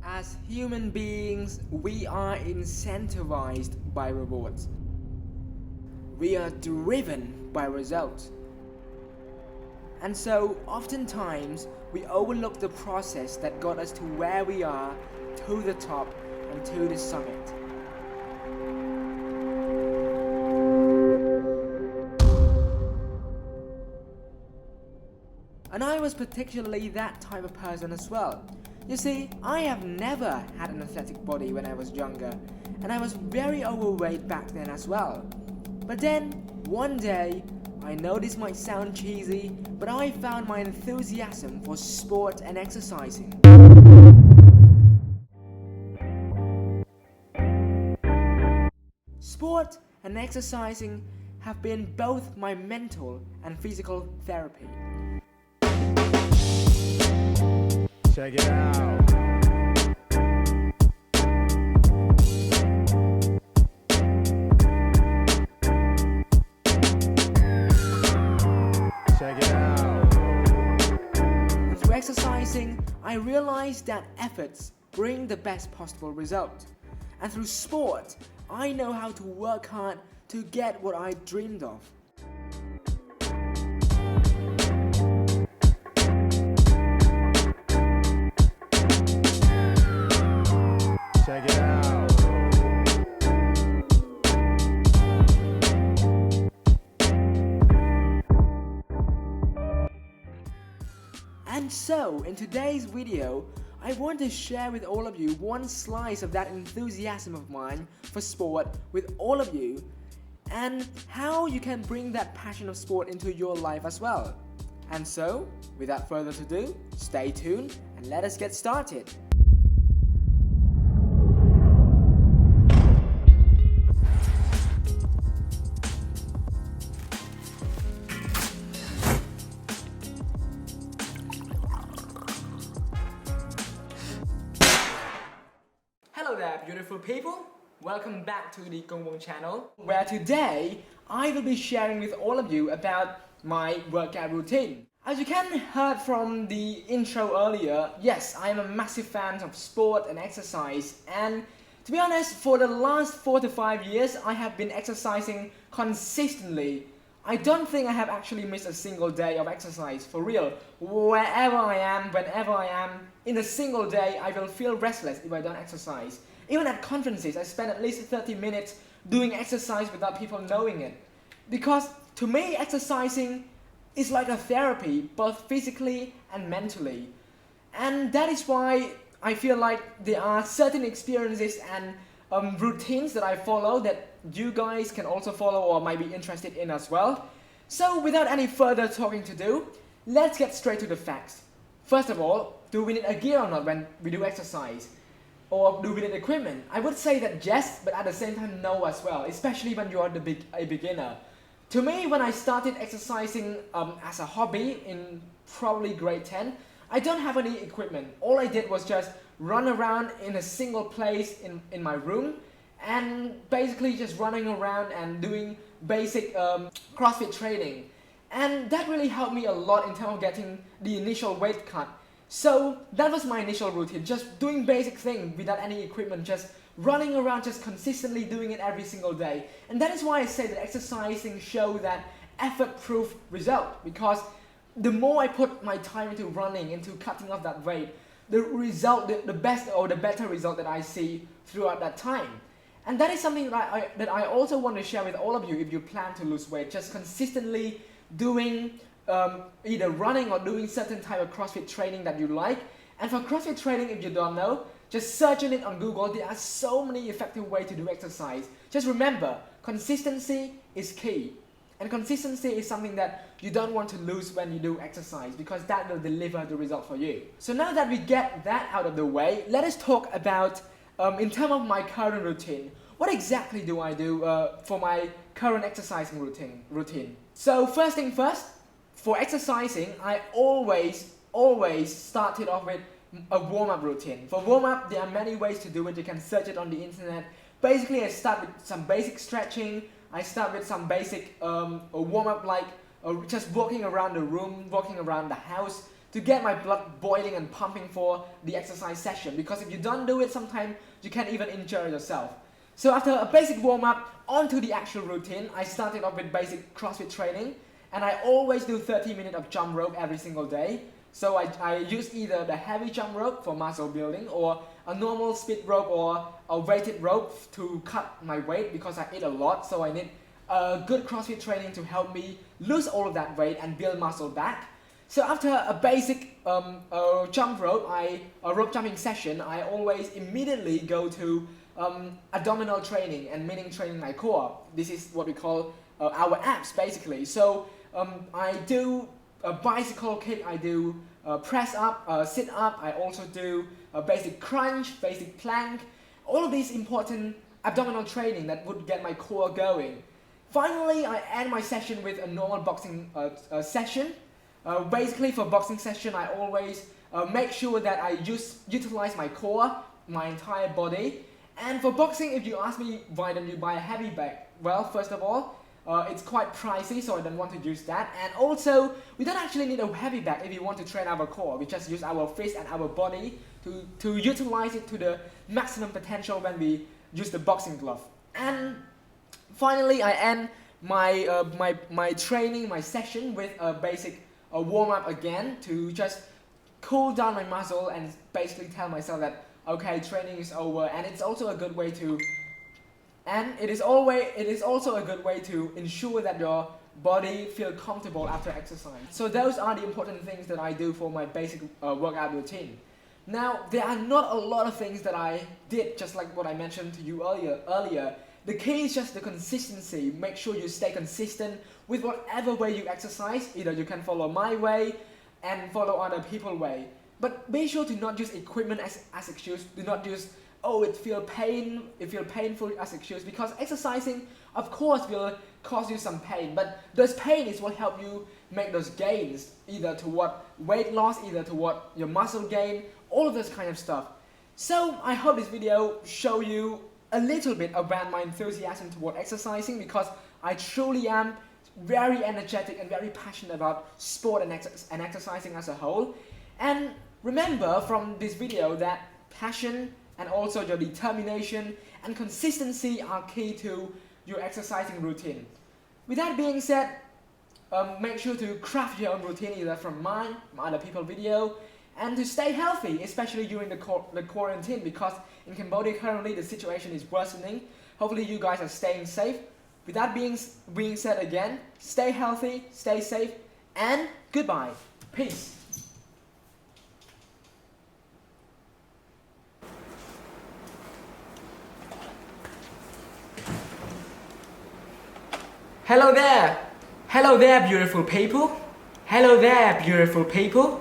As human beings, we are incentivized by rewards. We are driven by results. And so, oftentimes, we overlook the process that got us to where we are, to the top, and to the summit. And I was particularly that type of person as well. You see, I have never had an athletic body when I was younger, and I was very overweight back then as well. But then, one day, I know this might sound cheesy, but I found my enthusiasm for sport and exercising. Sport and exercising have been both my mental and physical therapy. Check it out. Check it out. Through exercising, I realized that efforts bring the best possible result. And through sport, I know how to work hard to get what I dreamed of. Check it out. And so, in today's video, I want to share with all of you one slice of that enthusiasm of mine for sport with all of you, and how you can bring that passion of sport into your life as well. And so, without further ado, stay tuned and let us get started. Hello there, beautiful people. Welcome back to the Gongwon channel, where today I will be sharing with all of you about my workout routine. As you can heard from the intro earlier, yes, I am a massive fan of sport and exercise, and to be honest, for the last 4 to 5 years, I have been exercising consistently. I don't think I have actually missed a single day of exercise, for real. Wherever I am, whenever I am, in a single day, I will feel restless if I don't exercise. Even at conferences, I spend at least 30 minutes doing exercise without people knowing it. Because to me, exercising is like a therapy, both physically and mentally. And that is why I feel like there are certain experiences and routines that I follow that you guys can also follow or might be interested in as well. So without any further talking to do, let's get straight to the facts. First of all, do we need a gear or not when we do exercise? Or do we need equipment? I would say that yes, but at the same time no as well, especially when you are a beginner. To me, when I started exercising as a hobby in probably grade 10, I don't have any equipment. All I did was just run around in a single place in my room, and basically just running around and doing basic Crossfit training. And that really helped me a lot in terms of getting the initial weight cut. So that was my initial routine, just doing basic things without any equipment, just running around, just consistently doing it every single day. And that is why I say that exercising shows that effort-proof result, because the more I put my time into running, into cutting off that weight, the result, the best or the better result that I see throughout that time. And that is something that I also want to share with all of you if you plan to lose weight, just consistently doing either running or doing certain type of CrossFit training that you like. And for CrossFit training, if you don't know, just searching it on Google. There are so many effective ways to do exercise. Just remember, consistency is key. And consistency is something that you don't want to lose when you do exercise, because that will deliver the result for you. So now that we get that out of the way, let us talk about, in terms of my current routine, what exactly do I do for my current exercising routine? So first thing first, for exercising, I always started off with a warm-up routine. For warm-up, there are many ways to do it. You can search it on the internet. Basically, I start with some basic stretching. I start with some basic warm-up, like just walking around the room, walking around the house, to get my blood boiling and pumping for the exercise session, because if you don't do it, sometimes you can even injure yourself. So after a basic warm-up, onto the actual routine. I started off with basic CrossFit training, and I always do 30 minutes of jump rope every single day. So I use either the heavy jump rope for muscle building, or a normal speed rope, or a weighted rope to cut my weight, because I eat a lot, so I need good CrossFit training to help me lose all of that weight and build muscle back. So after a basic jump rope, a rope jumping session, I always immediately go to abdominal training, and meaning training my core. This is what we call our abs basically. So I do a bicycle kick, I do press up, sit up, I also do a basic crunch, basic plank, all of these important abdominal training that would get my core going. Finally, I end my session with a normal boxing session. Basically for boxing session, I always make sure that I utilize my core, my entire body. And for boxing, if you ask me why don't you buy a heavy bag, well, first of all, it's quite pricey, so I don't want to use that. And also, we don't actually need a heavy bag if you want to train our core. We just use our fist and our body to utilize it to the maximum potential when we use the boxing glove. And finally, I end my training, my session with a basic warm-up again, to just cool down my muscle and basically tell myself that okay, training is over. And it's also a good way to it is also a good way to ensure that your body feels comfortable after exercise. So those are the important things that I do for my basic workout routine. Now, there are not a lot of things that I did, just like what I mentioned to you earlier. The key is just the consistency. Make sure you stay consistent with whatever way you exercise. Either you can follow my way and follow other people's way. But be sure to not use equipment as excuse. Do not use, oh, it feels painful as excuse, because exercising, of course, will cause you some pain. But those pain is what help you make those gains, either toward weight loss, either toward your muscle gain, all of this kind of stuff. So I hope this video show you a little bit about my enthusiasm toward exercising, because I truly am very energetic and very passionate about sport and exercising as a whole. And remember from this video that passion and also your determination and consistency are key to your exercising routine. With that being said, make sure to craft your own routine, either from mine, from other people's video, and to stay healthy, especially during the quarantine, because in Cambodia currently the situation is worsening. Hopefully you guys are staying safe. With that being said again, stay healthy, stay safe, and goodbye. Peace. Hello there! Hello there, beautiful people! Hello there, beautiful people!